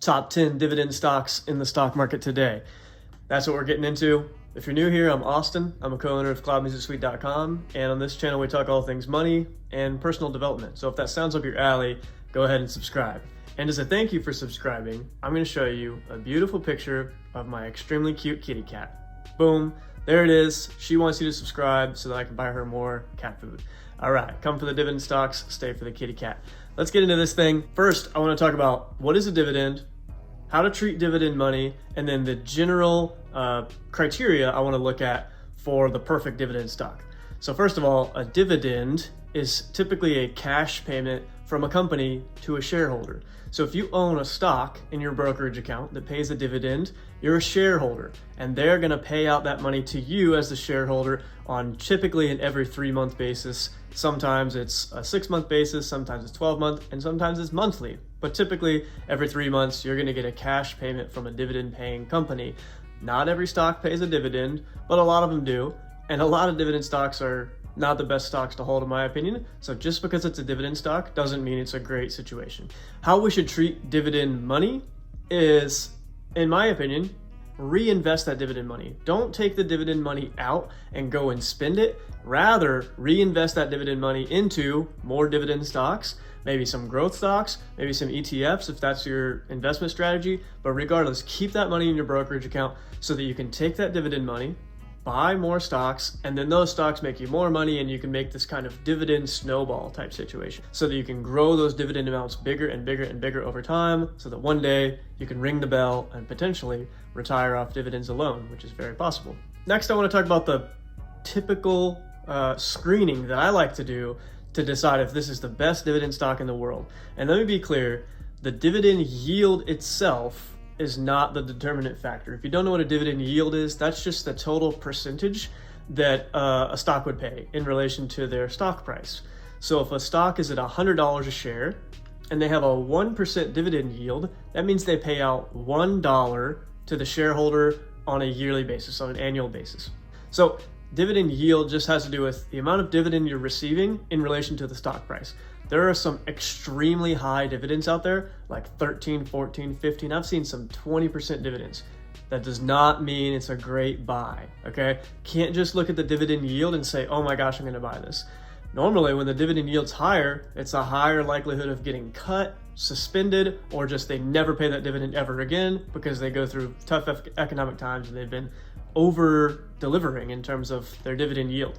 top 10 dividend stocks in the stock market today. That's what we're getting into. If you're new here, I'm Austin. I'm a co-owner of cloudmusicsuite.com, and on this channel we talk all things money and personal development. So if that sounds up your alley, go ahead and subscribe. And as a thank you for subscribing, I'm going to show you a beautiful picture of my extremely cute kitty cat. Boom, there it is. She wants you to subscribe so that I can buy her more cat food. All right, come for the dividend stocks, stay for the kitty cat. Let's get into this thing. First, I want to talk about what is a dividend, how to treat dividend money, and then the general criteria I want to look at for the perfect dividend stock. So first of all, a dividend is typically a cash payment from a company to a shareholder. So if you own a stock in your brokerage account that pays a dividend, you're a shareholder, and they're going to pay out that money to you as the shareholder on typically an every 3-month basis. Sometimes it's a 6-month basis, sometimes it's 12-month, and sometimes it's monthly. But typically every 3 months, you're going to get a cash payment from a dividend paying company. Not every stock pays a dividend, but a lot of them do. And a lot of dividend stocks are not the best stocks to hold in my opinion. So just because it's a dividend stock doesn't mean it's a great situation. How we should treat dividend money is, in my opinion, reinvest that dividend money. Don't take the dividend money out and go and spend it. Rather, reinvest that dividend money into more dividend stocks, maybe some growth stocks, maybe some ETFs if that's your investment strategy. But regardless, keep that money in your brokerage account so that you can take that dividend money, buy more stocks, and then those stocks make you more money, and you can make this kind of dividend snowball type situation so that you can grow those dividend amounts bigger and bigger and bigger over time so that one day you can ring the bell and potentially retire off dividends alone, which is very possible. Next, I want to talk about the typical screening that I like to do to decide if this is the best dividend stock in the world. And let me be clear, the dividend yield itself is not the determinant factor. If you don't know what a dividend yield is, that's just the total percentage that a stock would pay in relation to their stock price. So if a stock is at $100 a share and they have a 1% dividend yield, that means they pay out $1 to the shareholder on a yearly basis, on an annual basis. So dividend yield just has to do with the amount of dividend you're receiving in relation to the stock price. There are some extremely high dividends out there, like 13, 14, 15. I've seen some 20% dividends. That does not mean it's a great buy, okay? Can't just look at the dividend yield and say, oh my gosh, I'm gonna buy this. Normally, when the dividend yield's higher, it's a higher likelihood of getting cut, suspended, or just they never pay that dividend ever again because they go through tough economic times and they've been over delivering in terms of their dividend yield.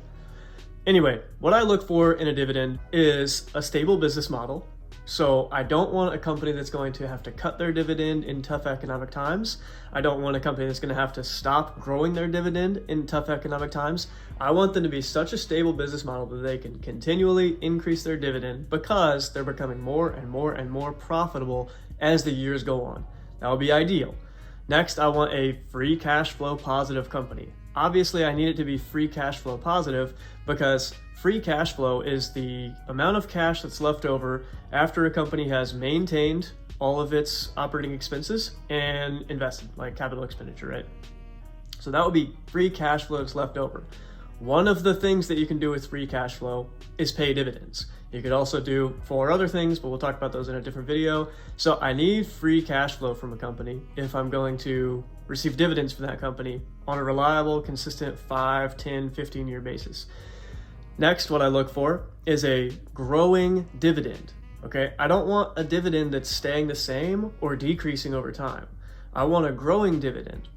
Anyway, what I look for in a dividend is a stable business model. So I don't want a company that's going to have to cut their dividend in tough economic times. I don't want a company that's going to have to stop growing their dividend in tough economic times. I want them to be such a stable business model that they can continually increase their dividend because they're becoming more and more and more profitable as the years go on. That would be ideal. Next, I want a free cash flow positive company. Obviously, I need it to be free cash flow positive because free cash flow is the amount of cash that's left over after a company has maintained all of its operating expenses and invested, like capital expenditure, right? So that would be free cash flow that's left over. One of the things that you can do with free cash flow is pay dividends. You could also do 4 other things, but we'll talk about those in a different video. So I need free cash flow from a company if I'm going to receive dividends from that company on a reliable, consistent 5, 10, 15-year basis. Next, what I look for is a growing dividend, okay? I don't want a dividend that's staying the same or decreasing over time. I want a growing dividend.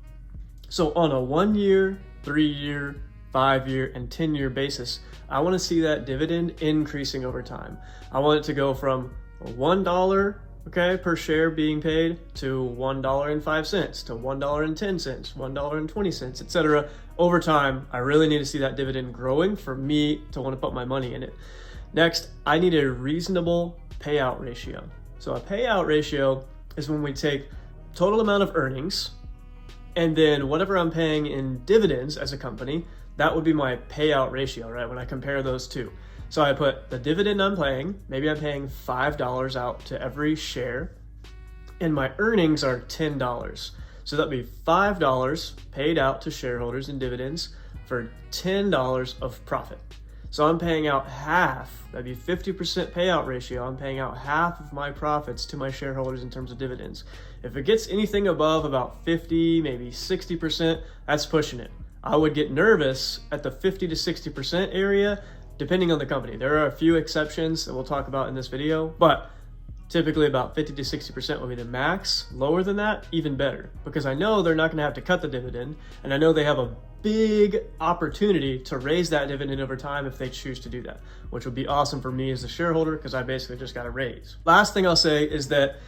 So on a 1-year, 3-year, 5-year, and 10-year basis, I want to see that dividend increasing over time. I want it to go from $1, okay, per share being paid to $1.05 to $1.10, $1.20, etc. Over time, I really need to see that dividend growing for me to want to put my money in it. Next, I need a reasonable payout ratio. So a payout ratio is when we take total amount of earnings and then whatever I'm paying in dividends as a company, that would be my payout ratio, right? When I compare those two. So I put the dividend I'm paying, maybe I'm paying $5 out to every share, and my earnings are $10. So that'd be $5 paid out to shareholders in dividends for $10 of profit. So I'm paying out half, that'd be 50% payout ratio. I'm paying out half of my profits to my shareholders in terms of dividends. If it gets anything above about 50, maybe 60%, that's pushing it. I would get nervous at the 50 to 60% area, depending on the company. There are a few exceptions that we'll talk about in this video, but typically about 50 to 60% will be the max. Lower than that, even better, because I know they're not gonna have to cut the dividend, and I know they have a big opportunity to raise that dividend over time if they choose to do that, which would be awesome for me as a shareholder because I basically just got a raise. Last thing I'll say is that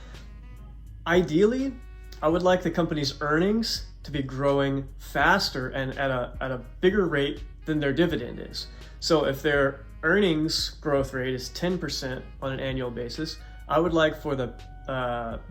ideally, I would like the company's earnings to be growing faster and at a bigger rate than their dividend is. So if their earnings growth rate is 10% on an annual basis, I would like for the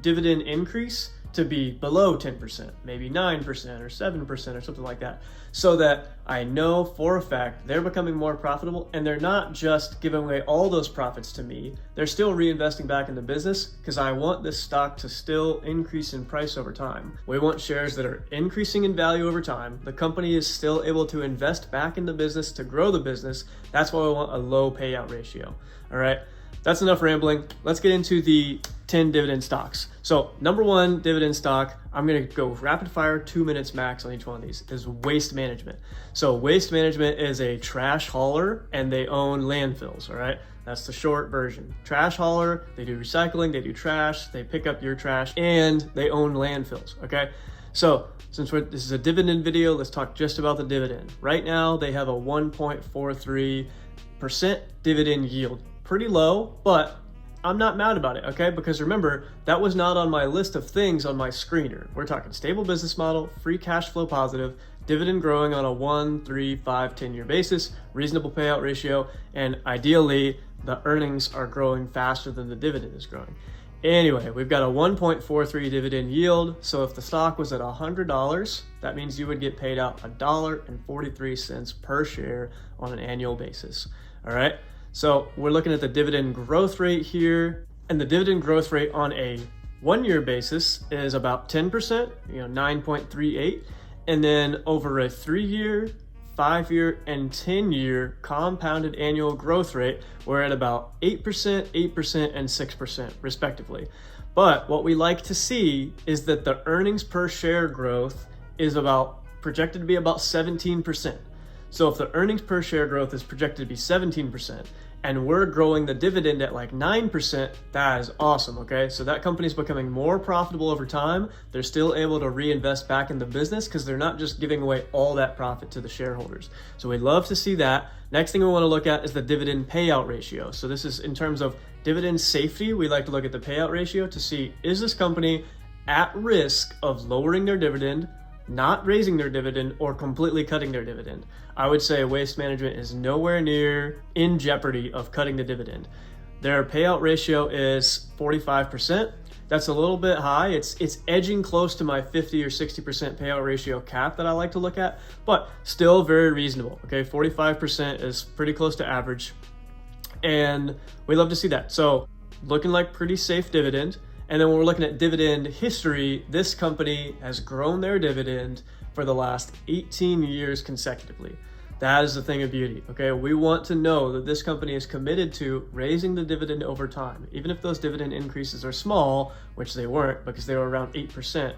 dividend increase to be below 10%, maybe 9% or 7% or something like that, so that I know for a fact they're becoming more profitable and they're not just giving away all those profits to me, they're still reinvesting back in the business, because I want this stock to still increase in price over time. We want shares that are increasing in value over time. The company is still able to invest back in the business to grow the business. That's why we want a low payout ratio, all right? That's enough rambling. Let's get into the 10 dividend stocks. So number one dividend stock, I'm gonna go rapid fire, 2 minutes max on each one of these, is Waste Management. So Waste Management is a trash hauler and they own landfills, all right? That's the short version. Trash hauler, they do recycling, they do trash, they pick up your trash, and they own landfills, okay? So since this is a dividend video, let's talk just about the dividend. Right now, they have a 1.43% dividend yield. Pretty low, but I'm not mad about it, okay? Because remember, that was not on my list of things on my screener. We're talking stable business model, free cash flow positive, dividend growing on a 1, 3, 5, 10-year basis, reasonable payout ratio, and ideally, the earnings are growing faster than the dividend is growing. Anyway, we've got a 1.43 dividend yield. So if the stock was at $100, that means you would get paid out $1.43 per share on an annual basis, all right? So we're looking at the dividend growth rate here, and the dividend growth rate on a 1-year basis is about 10%, 9.38. And then over a 3-year, 5-year, and 10-year compounded annual growth rate, we're at about 8%, 8%, and 6% respectively. But what we like to see is that the earnings per share growth is projected to be about 17%. So if the earnings per share growth is projected to be 17%, and we're growing the dividend at like 9%, that is awesome, okay? So that company's becoming more profitable over time. They're still able to reinvest back in the business because they're not just giving away all that profit to the shareholders. So we'd love to see that. Next thing we wanna look at is the dividend payout ratio. So this is in terms of dividend safety. We like to look at the payout ratio to see, is this company at risk of lowering their dividend, not raising their dividend, or completely cutting their dividend? I would say Waste Management is nowhere near in jeopardy of cutting the dividend. Their payout ratio is 45%. That's a little bit high. It's edging close to my 50 or 60% payout ratio cap that I like to look at, but still very reasonable, okay? 45% is pretty close to average, and we love to see that. So looking like pretty safe dividend. And then when we're looking at dividend history, this company has grown their dividend for the last 18 years consecutively. That is the thing of beauty, okay? We want to know that this company is committed to raising the dividend over time. Even if those dividend increases are small, which they weren't because they were around 8%,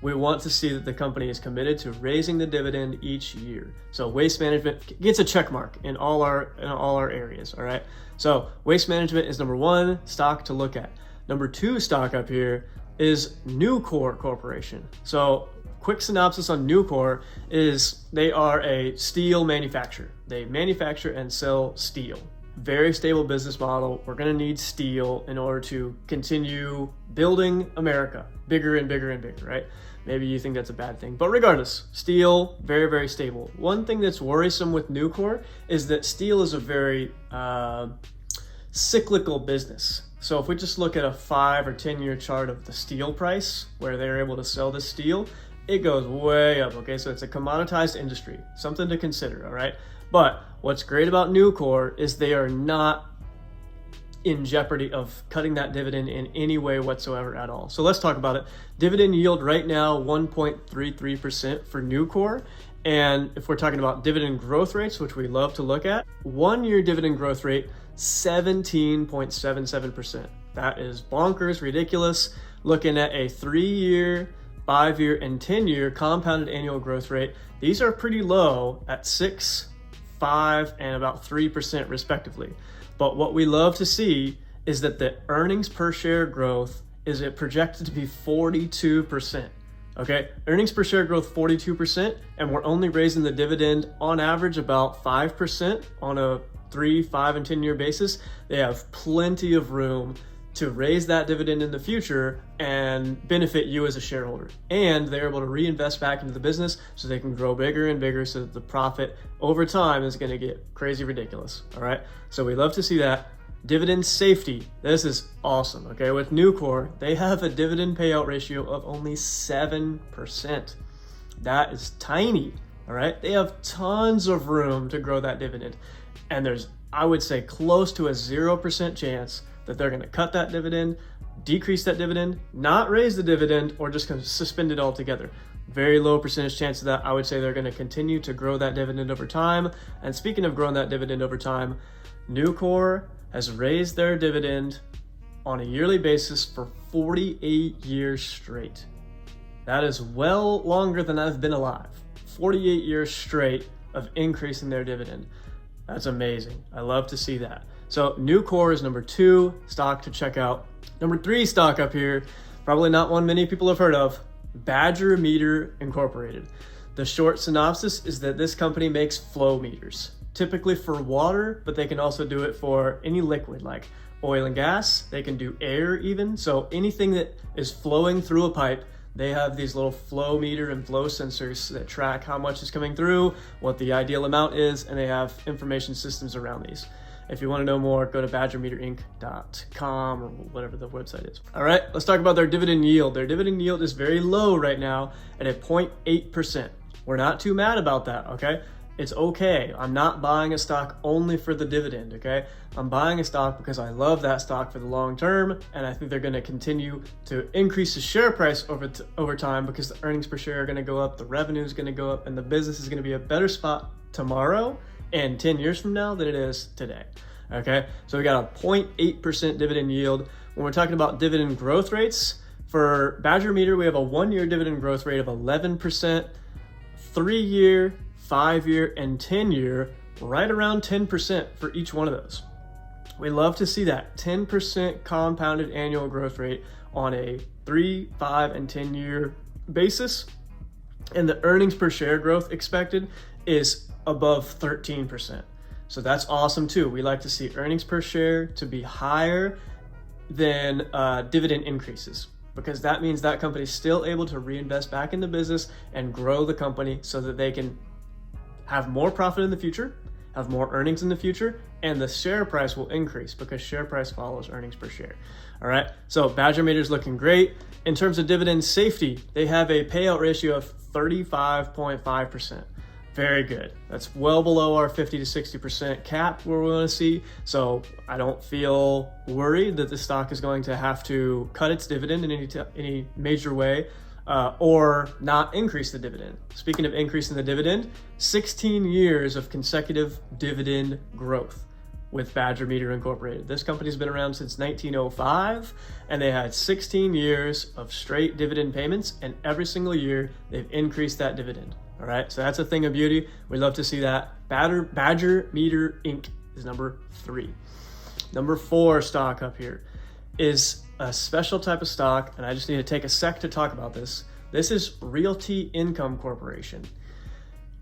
we want to see that the company is committed to raising the dividend each year. So Waste Management gets a check mark in all our areas, all right? So Waste Management is number one stock to look at. Number two stock up here is Nucor Corporation. So quick synopsis on Nucor is they are a steel manufacturer. They manufacture and sell steel. Very stable business model. We're gonna need steel in order to continue building America bigger and bigger and bigger, right? Maybe you think that's a bad thing, but regardless, steel, very, very stable. One thing that's worrisome with Nucor is that steel is a very cyclical business. So if we just look at a 5 or 10-year chart of the steel price, where they're able to sell this steel, it goes way up, okay? So it's a commoditized industry, something to consider, all right? But what's great about Nucor is they are not in jeopardy of cutting that dividend in any way whatsoever at all. So let's talk about it. Dividend yield right now, 1.33% for Nucor. And if we're talking about dividend growth rates, which we love to look at, 1-year dividend growth rate, 17.77%. That is bonkers, ridiculous. Looking at a 3-year, 5-year, and 10-year compounded annual growth rate, these are pretty low at 6, 5, and about 3% respectively. But what we love to see is that the earnings per share growth is projected to be 42%. Okay, earnings per share growth 42%, and we're only raising the dividend on average about 5% on a 3, 5, and 10-year basis. They have plenty of room to raise that dividend in the future and benefit you as a shareholder. And they're able to reinvest back into the business so they can grow bigger and bigger, so that the profit over time is going to get crazy ridiculous. All right, so we love to see that. Dividend safety, this is awesome. Okay, with Nucor, they have a dividend payout ratio of only 7%. That is tiny. All right, they have tons of room to grow that dividend, and there's, I would say, close to a 0% chance that they're going to cut that dividend, decrease that dividend, not raise the dividend, or just going to suspend it altogether. Very low percentage chance of that. I would say they're going to continue to grow that dividend over time. And speaking of growing that dividend over time, Nucor has raised their dividend on a yearly basis for 48 years straight. That is well longer than I've been alive. 48 years straight of increasing their dividend. That's amazing. I love to see that. So Nucor is number 2 stock to check out. Number 3 stock up here, probably not one many people have heard of, Badger Meter Incorporated. The short synopsis is that this company makes flow meters, typically for water, but they can also do it for any liquid like oil and gas. They can do air even. So anything that is flowing through a pipe, they have these little flow meter and flow sensors that track how much is coming through, what the ideal amount is, and they have information systems around these. If you want to know more, go to badgermeterinc.com or whatever the website is. All right, let's talk about their dividend yield. Their dividend yield is very low right now at a 0.8%. We're not too mad about that, okay? It's okay. I'm not buying a stock only for the dividend, okay? I'm buying a stock because I love that stock for the long term, and I think they're going to continue to increase the share price over time because the earnings per share are going to go up, the revenue is going to go up, and the business is going to be a better spot tomorrow and 10 years from now than it is today, okay? So we got a 0.8% dividend yield. When we're talking about dividend growth rates, for Badger Meter, we have a 1-year dividend growth rate of 11%, 3-year, 5-year, and 10-year, right around 10% for each one of those. We love to see that 10% compounded annual growth rate on a 3, 5, and 10-year basis. And the earnings per share growth expected is above 13%. So that's awesome too. We like to see earnings per share to be higher than dividend increases, because that means that company is still able to reinvest back in the business and grow the company so that they can have more profit in the future, have more earnings in the future, and the share price will increase because share price follows earnings per share. All right, so Badger Meter is looking great. In terms of dividend safety, they have a payout ratio of 35.5%. Very good. That's well below our 50 to 60% cap where we want to see. So I don't feel worried that the stock is going to have to cut its dividend in any major way or not increase the dividend. Speaking of increasing the dividend, 16 years of consecutive dividend growth with Badger Meter Incorporated. This company's been around since 1905, and they had 16 years of straight dividend payments, and every single year they've increased that dividend. All right, so that's a thing of beauty. We love to see that. Badger Meter Inc. is number 3. Number 4 stock up here is a special type of stock, and I just need to take a sec to talk about this. This is Realty Income Corporation.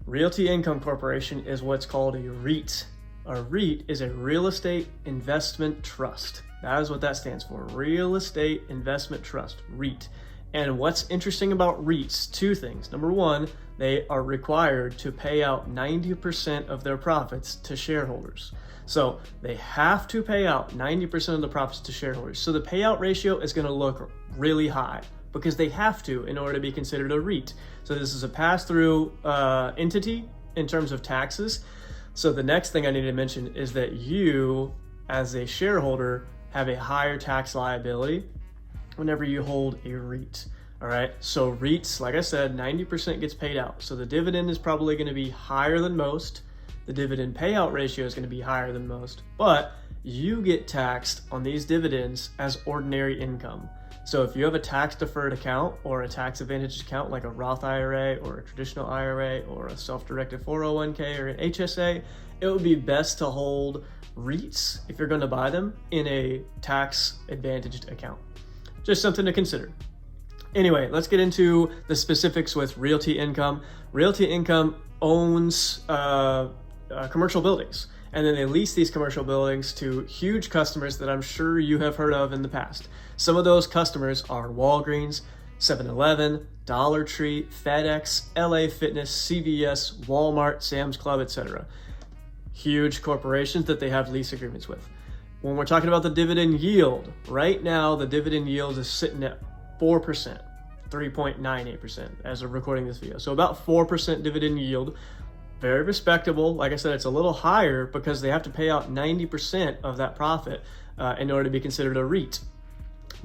Realty Income Corporation is what's called a REIT. A REIT is a real estate investment trust. That is what that stands for, Real Estate Investment Trust, REIT. And what's interesting about REITs, 2 things. Number 1, they are required to pay out 90% of their profits to shareholders. So they have to pay out 90% of the profits to shareholders. So the payout ratio is going to look really high because they have to in order to be considered a REIT. So this is a pass-through entity in terms of taxes. So the next thing I need to mention is that you, as a shareholder, have a higher tax liability whenever you hold a REIT. All right, so REITs, like I said, 90% gets paid out. So the dividend is probably going to be higher than most. The dividend payout ratio is going to be higher than most, but you get taxed on these dividends as ordinary income. So if you have a tax deferred account or a tax advantage account like a Roth IRA or a traditional IRA or a self-directed 401k or an HSA, it would be best to hold REITs, if you're going to buy them, in a tax advantaged account. Just something to consider. Anyway, let's get into the specifics with Realty Income. Realty Income owns commercial buildings, and then they lease these commercial buildings to huge customers that I'm sure you have heard of in the past. Some of those customers are Walgreens, 7-Eleven, Dollar Tree, FedEx, LA Fitness, CVS, Walmart, Sam's Club, etc. Huge corporations that they have lease agreements with. When we're talking about the dividend yield, right now the dividend yield is sitting at 4%, 3.98% as of recording this video. So about 4% dividend yield. Very respectable. Like I said, it's a little higher because they have to pay out 90% of that profit in order to be considered a REIT.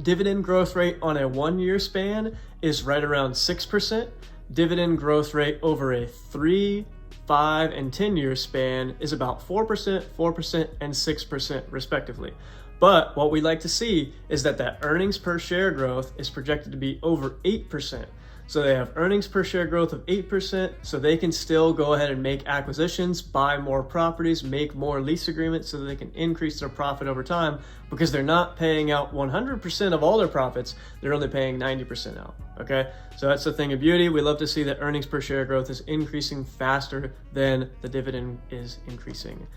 Dividend growth rate on a 1-year span is right around 6%. Dividend growth rate over a 3, 5, and 10-year span is about 4%, 4%, and 6% respectively. But what we like to see is that earnings per share growth is projected to be over 8%. So they have earnings per share growth of 8%, so they can still go ahead and make acquisitions, buy more properties, make more lease agreements so that they can increase their profit over time, because they're not paying out 100% of all their profits, they're only paying 90% out, okay? So that's the thing of beauty. We love to see that earnings per share growth is increasing faster than the dividend is increasing.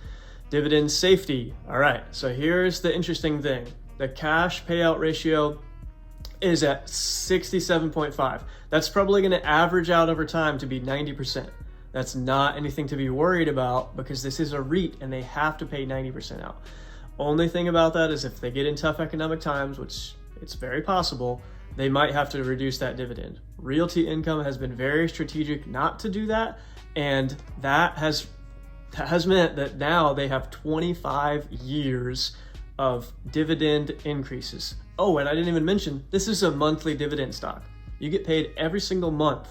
Dividend safety. All right, so here's the interesting thing. The cash payout ratio is at 67.5. That's probably going to average out over time to be 90%. That's not anything to be worried about because this is a REIT and they have to pay 90% out. Only thing about that is if they get in tough economic times, which it's very possible, they might have to reduce that dividend. Realty Income has been very strategic not to do that, and that has meant that now they have 25 years of dividend increases. Oh, and I didn't even mention, this is a monthly dividend stock. You get paid every single month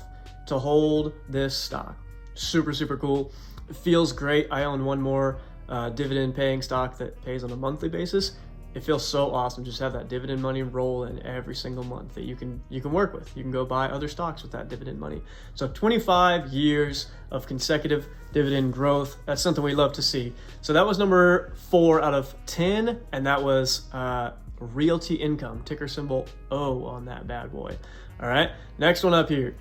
to hold this stock. Super, super cool. It feels great. I own one more dividend paying stock that pays on a monthly basis. It feels so awesome just to have that dividend money roll in every single month that you can work with. You can go buy other stocks with that dividend money. So 25 years of consecutive dividend growth. That's something we love to see. So that was number 4 out of 10, and that was Realty Income, ticker symbol O on that bad boy. All right, next one up here.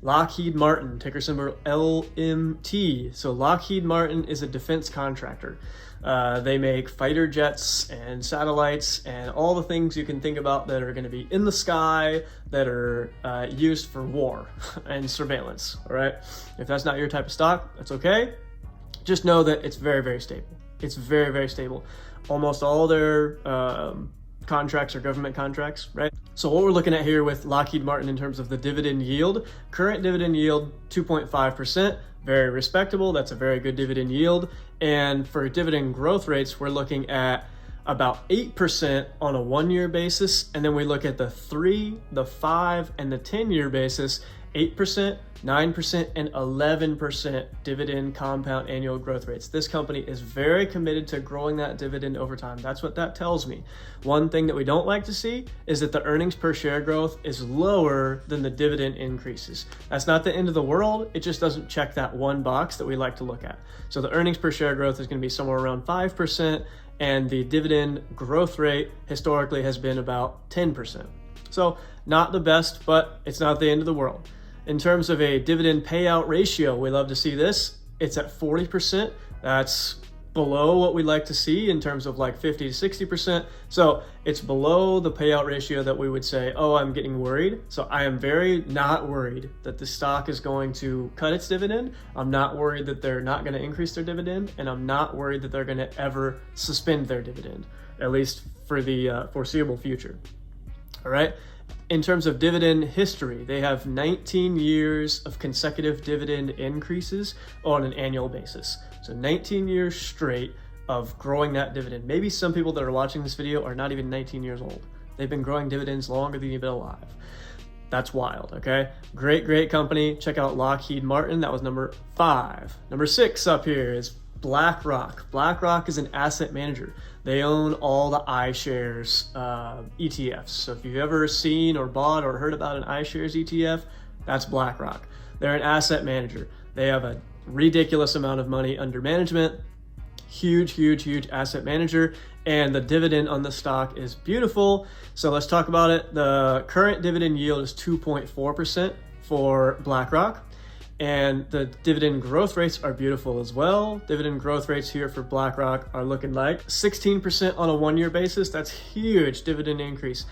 Lockheed Martin, ticker symbol LMT. So Lockheed Martin is a defense contractor. They make fighter jets and satellites and all the things you can think about that are going to be in the sky that are used for war and surveillance. All right, if that's not your type of stock, that's okay. Just know that it's very, very stable. It's very, very stable. Almost all their contracts are government contracts, right? So what we're looking at here with Lockheed Martin in terms of the dividend yield, current dividend yield 2.5%, very respectable. That's a very good dividend yield. And for dividend growth rates, we're looking at about 8% on a 1-year basis. And then we look at the 3, the 5, and the 10-year basis, 8%, 9%, and 11% dividend compound annual growth rates. This company is very committed to growing that dividend over time. That's what that tells me. One thing that we don't like to see is that the earnings per share growth is lower than the dividend increases. That's not the end of the world. It just doesn't check that one box that we like to look at. So the earnings per share growth is going to be somewhere around 5%, and the dividend growth rate historically has been about 10%. So not the best, but it's not the end of the world. In terms of a dividend payout ratio, we love to see this. It's at 40%. That's below what we like to see in terms of like 50 to 60%. So it's below the payout ratio that we would say, oh, I'm getting worried. So I am very not worried that the stock is going to cut its dividend. I'm not worried that they're not going to increase their dividend. And I'm not worried that they're going to ever suspend their dividend, at least for the foreseeable future. All right. In terms of dividend history, they have 19 years of consecutive dividend increases on an annual basis. So 19 years straight of growing that dividend. Maybe some people that are watching this video are not even 19 years old. They've been growing dividends longer than you've been alive. That's wild, okay? Great company. Check out Lockheed Martin. That was number 5. Number 6 up here is BlackRock. BlackRock is an asset manager. They own all the iShares ETFs. So if you've ever seen or bought or heard about an iShares ETF, that's BlackRock. They're an asset manager. They have a ridiculous amount of money under management. Huge asset manager, and the dividend on the stock is beautiful. So let's talk about it. The current dividend yield is 2.4% for BlackRock, and the dividend growth rates are beautiful as well. Dividend growth rates here for BlackRock are looking like 16% on a 1-year basis. That's huge dividend increase.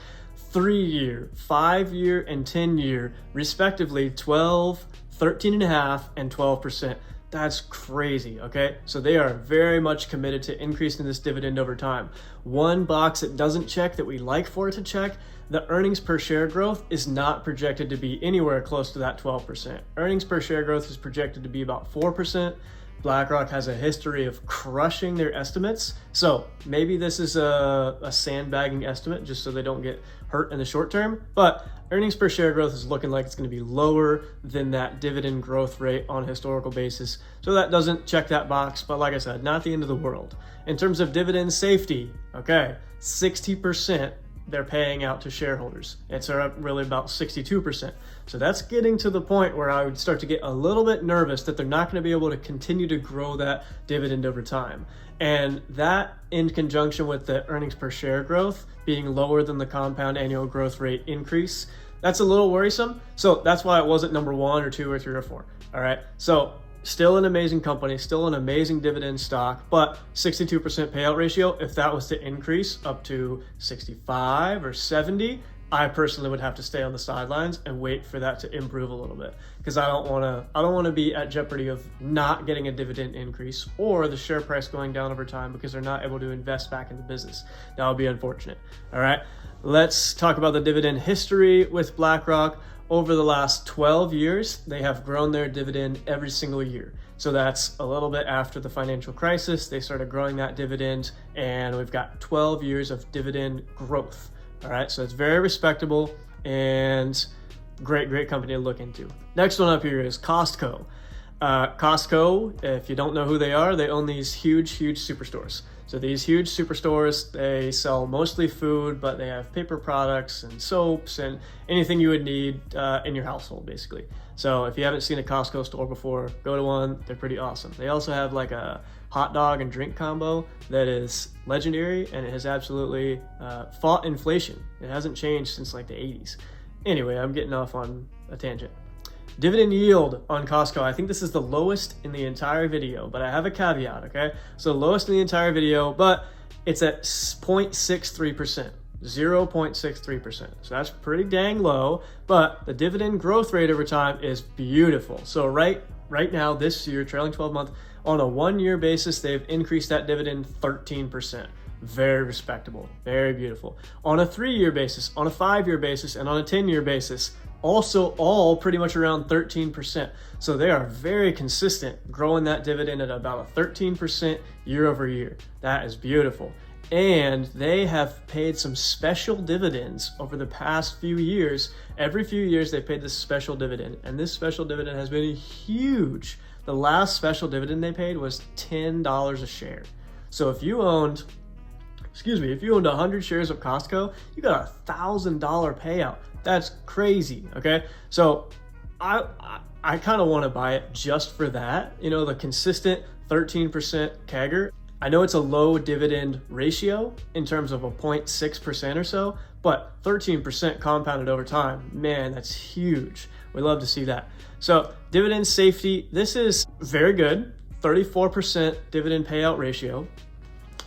3-year, 5-year, and 10-year, respectively, 12, 13.5, and 12%. That's crazy, okay? So they are very much committed to increasing this dividend over time. One box it doesn't check that we like for it to check, the earnings per share growth is not projected to be anywhere close to that 12%. Earnings per share growth is projected to be about 4%. BlackRock has a history of crushing their estimates. So maybe this is a sandbagging estimate just so they don't get hurt in the short term, but earnings per share growth is looking like it's going to be lower than that dividend growth rate on a historical basis. So that doesn't check that box, but like I said, not the end of the world. In terms of dividend safety, okay, 60% they're paying out to shareholders. It's really about 62%. So that's getting to the point where I would start to get a little bit nervous that they're not going to be able to continue to grow that dividend over time. And that, in conjunction with the earnings per share growth being lower than the compound annual growth rate increase, that's a little worrisome. So that's why it wasn't number 1 or 2 or 3 or 4. All right. So still an amazing company, still an amazing dividend stock, but 62% payout ratio. If that was to increase up to 65 or 70, I personally would have to stay on the sidelines and wait for that to improve a little bit, because I don't want to be at jeopardy of not getting a dividend increase or the share price going down over time because they're not able to invest back in the business. That would be unfortunate. All right, let's talk about the dividend history with BlackRock. Over the last 12 years, they have grown their dividend every single year. So that's a little bit after the financial crisis. They started growing that dividend, and we've got 12 years of dividend growth. All right, so it's very respectable and great company to look into. Next one up here is Costco. Costco, if you don't know who they are, they own these huge superstores. So these huge superstores, they sell mostly food, but they have paper products and soaps and anything you would need in your household, basically. So if you haven't seen a Costco store before, go to one. They're pretty awesome. They also have like a hot dog and drink combo that is legendary, and it has absolutely fought inflation. It hasn't changed since like the 80s. Anyway, I'm getting off on a tangent. Dividend yield on Costco. I think this is the lowest in the entire video, but I have a caveat, okay? So lowest in the entire video, but it's at 0.63%, 0.63%. So that's pretty dang low, but the dividend growth rate over time is beautiful. So right now, this year, trailing 12 month, on a 1-year basis, they've increased that dividend 13%. Very respectable, very beautiful. On a 3-year basis, on a 5-year basis, and on a 10-year basis, also all pretty much around 13%. So they are very consistent, growing that dividend at about a 13% year over year. That is beautiful. And they have paid some special dividends over the past few years. Every few years they paid this special dividend, and this special dividend has been huge. The last special dividend they paid was $10 a share. So if you owned 100 shares of Costco, you got a $1,000 payout. That's crazy, okay? So I kind of want to buy it just for that. You know, the consistent 13% CAGR. I know it's a low dividend ratio in terms of a 0.6% or so, but 13% compounded over time, man, that's huge. We love to see that. So dividend safety, this is very good, 34% dividend payout ratio.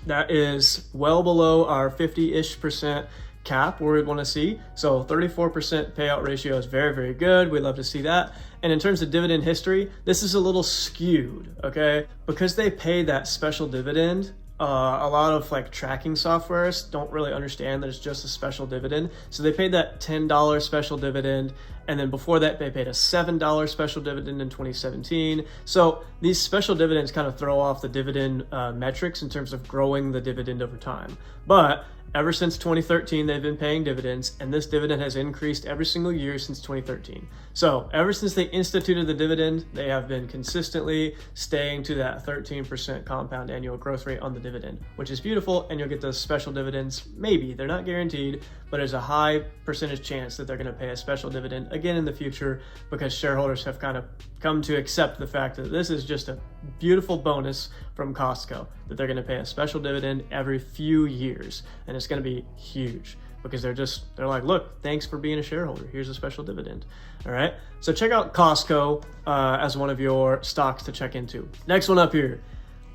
That is well below our 50-ish% cap where we'd want to see. So 34% payout ratio is very good. We love to see that. And in terms of dividend history, this is a little skewed, okay? Because they pay that special dividend, a lot of like tracking softwares don't really understand that it's just a special dividend. So they paid that $10 special dividend, and then before that they paid a $7 special dividend in 2017. So these special dividends kind of throw off the dividend metrics in terms of growing the dividend over time. But Ever since 2013, they've been paying dividends, and this dividend has increased every single year since 2013. So ever since they instituted the dividend, they have been consistently staying to that 13% compound annual growth rate on the dividend, which is beautiful, and you'll get those special dividends. Maybe, they're not guaranteed, but there's a high percentage chance that they're gonna pay a special dividend again in the future, because shareholders have kind of come to accept the fact that this is just a beautiful bonus from Costco, that they're gonna pay a special dividend every few years. And it's going to be huge, because they're like, look, thanks for being a shareholder. Here's a special dividend. All right. So check out Costco as one of your stocks to check into. Next one up here,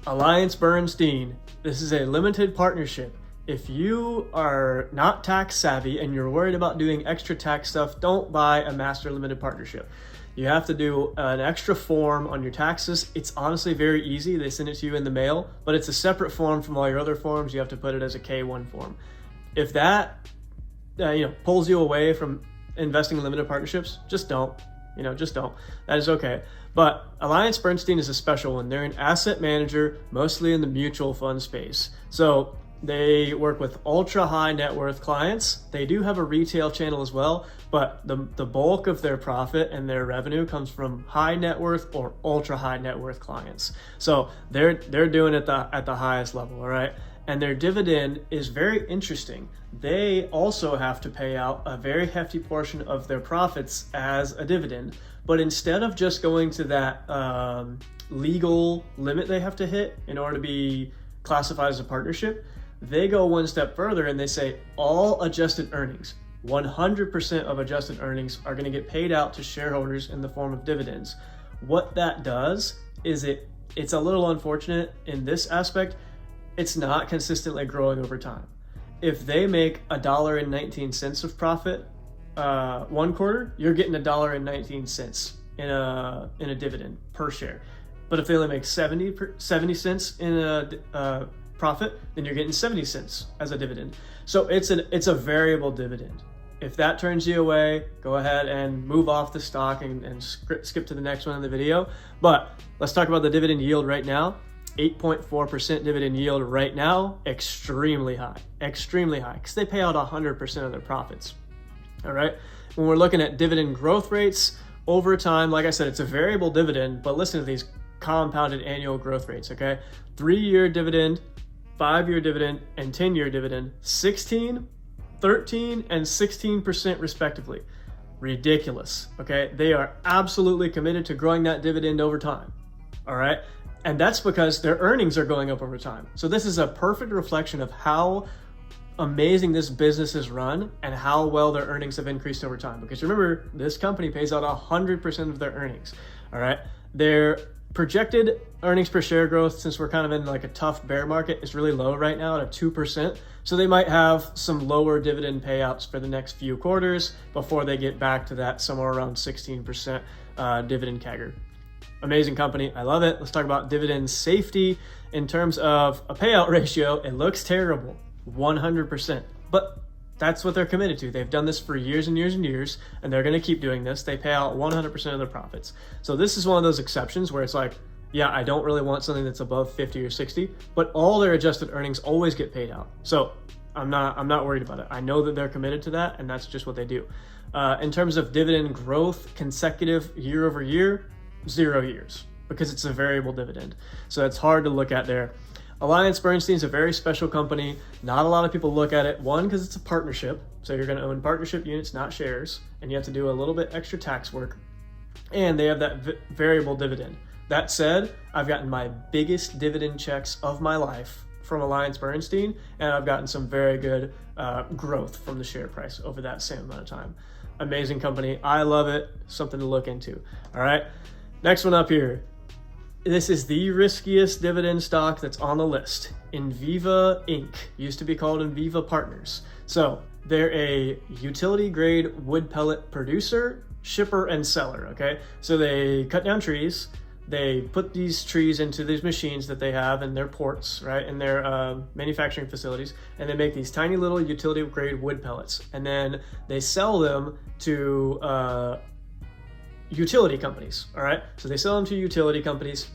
Bernstein. This is a limited partnership. If you are not tax savvy and you're worried about doing extra tax stuff, don't buy a master limited partnership. You have to do an extra form on your taxes. It's honestly very easy. They send it to you in the mail, but it's a separate form from all your other forms. You have to put it as a K1 form. If that pulls you away from investing in limited partnerships, just don't. Just don't. That is okay. But Bernstein is a special one. They're an asset manager, mostly in the mutual fund space. So they work with ultra high net worth clients. They do have a retail channel as well, but the bulk of their profit and their revenue comes from high net worth or ultra high net worth clients. So they're doing it at the highest level, all right? And their dividend is very interesting. They also have to pay out a very hefty portion of their profits as a dividend, but instead of just going to that legal limit they have to hit in order to be classified as a partnership, they go one step further and they say all adjusted earnings, 100% of adjusted earnings are going to get paid out to shareholders in the form of dividends. What that does is it's a little unfortunate in this aspect. It's not consistently growing over time. If they make $1.19 of profit one quarter, you're getting $1.19 in a dividend per share. But if they only make 70 cents in a profit, then you're getting 70 cents as a dividend. So it's a variable dividend. If that turns you away, go ahead and move off the stock and skip to the next one in the video. But let's talk about the dividend yield right now. 8.4% dividend yield right now, extremely high, because they pay out 100% of their profits. All right. When we're looking at dividend growth rates over time, like I said, it's a variable dividend, but listen to these compounded annual growth rates. Okay. 3-year dividend, 5-year dividend, and 10-year dividend, 16, 13, and 16% respectively. Ridiculous. Okay. They are absolutely committed to growing that dividend over time. All right. And that's because their earnings are going up over time. So this is a perfect reflection of how amazing this business is run and how well their earnings have increased over time. Because remember, this company pays out 100% of their earnings. All right. Their projected earnings per share growth, since we're kind of in like a tough bear market, is really low right now at 2%. So they might have some lower dividend payouts for the next few quarters before they get back to that somewhere around 16% dividend CAGR. Amazing company. I love it. Let's talk about dividend safety. In terms of a payout ratio, it looks terrible, 100%. But that's what they're committed to. They've done this for years and years and years, and they're going to keep doing this. They pay out 100% of their profits. So this is one of those exceptions where it's like, yeah, I don't really want something that's above 50 or 60, but all their adjusted earnings always get paid out. So I'm not worried about it. I know that they're committed to that, and that's just what they do. In terms of dividend growth, consecutive year over year, 0 years, because it's a variable dividend. So it's hard to look at there. Bernstein is a very special company. Not a lot of people look at it. One, because it's a partnership. So you're going to own partnership units, not shares. And you have to do a little bit extra tax work. And they have that variable dividend. That said, I've gotten my biggest dividend checks of my life from Bernstein, and I've gotten some very good growth from the share price over that same amount of time. Amazing company. I love it. Something to look into. All right. Next one up here. This is the riskiest dividend stock that's on the list. Enviva Inc. Used to be called Enviva Partners. So they're a utility grade wood pellet producer, shipper, and seller. Okay. So they cut down trees. They put these trees into these machines that they have in their ports, right, in their manufacturing facilities, and they make these tiny little utility grade wood pellets. And then they sell them to utility companies, all right? So they sell them to utility companies,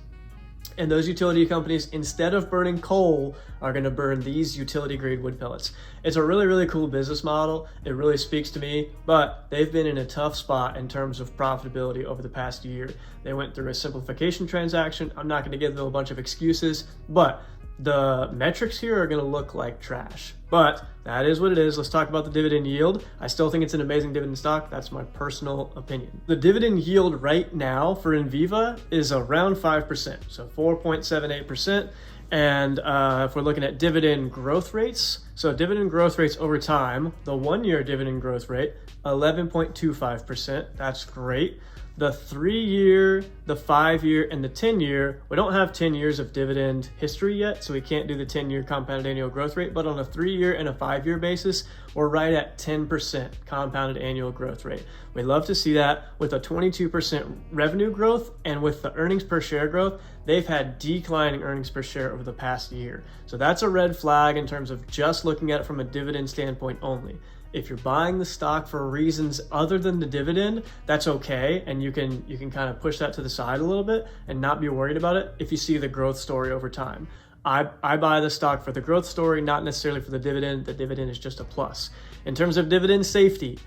And those utility companies, instead of burning coal, are going to burn these utility grade wood pellets. It's a really, really cool business model. It really speaks to me, but they've been in a tough spot in terms of profitability over the past year. They went through a simplification transaction. I'm not going to give them a bunch of excuses, but the metrics here are going to look like trash, but that is what it is. Let's talk about the dividend yield. I still think it's an amazing dividend stock. That's my personal opinion. The dividend yield right now for Enviva is around 5%, so 4.78%. And if we're looking at dividend growth rates, so dividend growth rates over time, the 1-year dividend growth rate, 11.25%. That's great. The 3-year, the 5-year, and the 10-year, we don't have 10 years of dividend history yet, so we can't do the 10-year compounded annual growth rate, but on a 3-year and a 5-year basis, we're right at 10% compounded annual growth rate. We love to see that. With a 22% revenue growth and with the earnings per share growth, they've had declining earnings per share over the past year. So that's a red flag in terms of just looking at it from a dividend standpoint only. If you're buying the stock for reasons other than the dividend, that's okay, and you can kind of push that to the side a little bit and not be worried about it if you see the growth story over time. I buy the stock for the growth story, not necessarily for the dividend. The dividend is just a plus. In terms of dividend safety,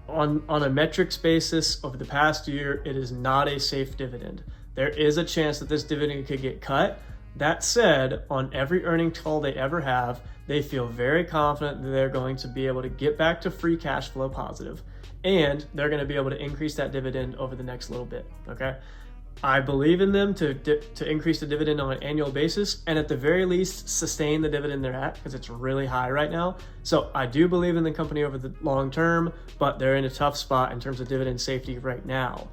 on a metrics basis over the past year, it is not a safe dividend. There is a chance that this dividend could get cut. That said, on every earnings call they ever have, they feel very confident that they're going to be able to get back to free cash flow positive, and they're going to be able to increase that dividend over the next little bit, okay? I believe in them to increase the dividend on an annual basis, and at the very least, sustain the dividend they're at, because it's really high right now. So I do believe in the company over the long term, but they're in a tough spot in terms of dividend safety right now.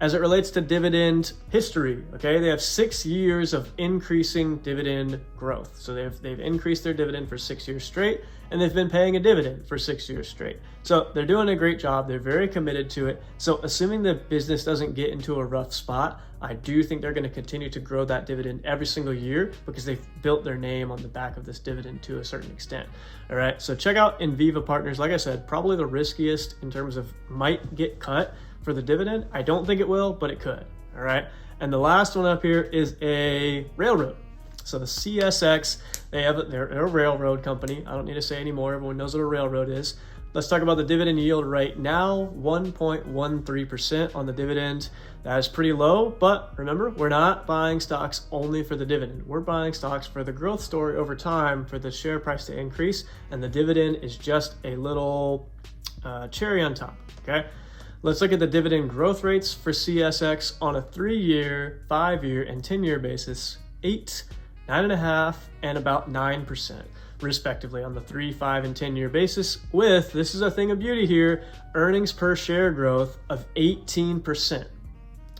As it relates to dividend history, okay, they have 6 years of increasing dividend growth. So they've increased their dividend for 6 years straight, and they've been paying a dividend for 6 years straight. So they're doing a great job. They're very committed to it. So assuming the business doesn't get into a rough spot, I do think they're going to continue to grow that dividend every single year because they've built their name on the back of this dividend to a certain extent. All right, so check out Enviva Partners. Like I said, probably the riskiest in terms of might get cut for the dividend. I don't think it will, but it could. All right. And the last one up here is a railroad. So the CSX, they're a railroad company. I don't need to say anymore. Everyone knows what a railroad is. Let's talk about the dividend yield right now, 1.13% on the dividend. That is pretty low, but remember, we're not buying stocks only for the dividend. We're buying stocks for the growth story over time for the share price to increase, and the dividend is just a little cherry on top, okay? Let's look at the dividend growth rates for CSX on a 3-year, 5-year, and 10-year basis, 8, 9.5, and about 9%, respectively, on the 3, 5, and 10-year basis, with, this is a thing of beauty here, earnings per share growth of 18%.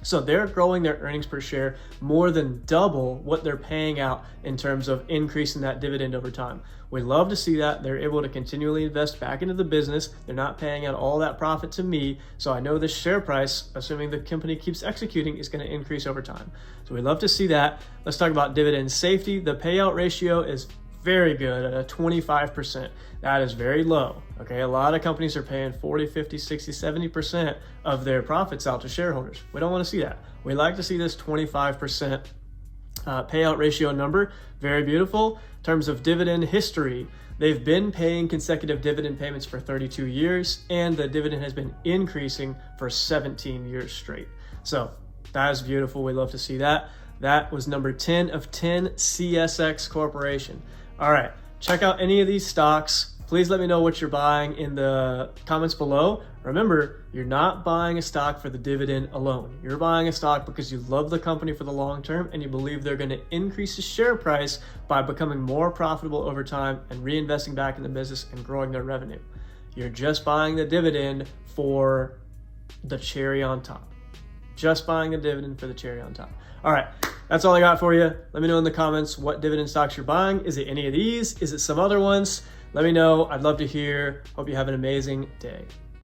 So they're growing their earnings per share more than double what they're paying out in terms of increasing that dividend over time. We love to see that. They're able to continually invest back into the business. They're not paying out all that profit to me. So I know the share price, assuming the company keeps executing, is going to increase over time. So we love to see that. Let's talk about dividend safety. The payout ratio is very good at a 25%. That is very low. Okay, a lot of companies are paying 40, 50, 60, 70% of their profits out to shareholders. We don't want to see that. We like to see this 25% payout ratio number. Very beautiful. In terms of dividend history, they've been paying consecutive dividend payments for 32 years, and the dividend has been increasing for 17 years straight. So that is beautiful. We love to see that. That was number 10 of 10, CSX Corporation. All right, check out any of these stocks. Please let me know what you're buying in the comments below. Remember, you're not buying a stock for the dividend alone. You're buying a stock because you love the company for the long term and you believe they're going to increase the share price by becoming more profitable over time and reinvesting back in the business and growing their revenue. You're just buying the dividend for the cherry on top. Just buying the dividend for the cherry on top. All right, that's all I got for you. Let me know in the comments what dividend stocks you're buying. Is it any of these? Is it some other ones? Let me know. I'd love to hear. Hope you have an amazing day.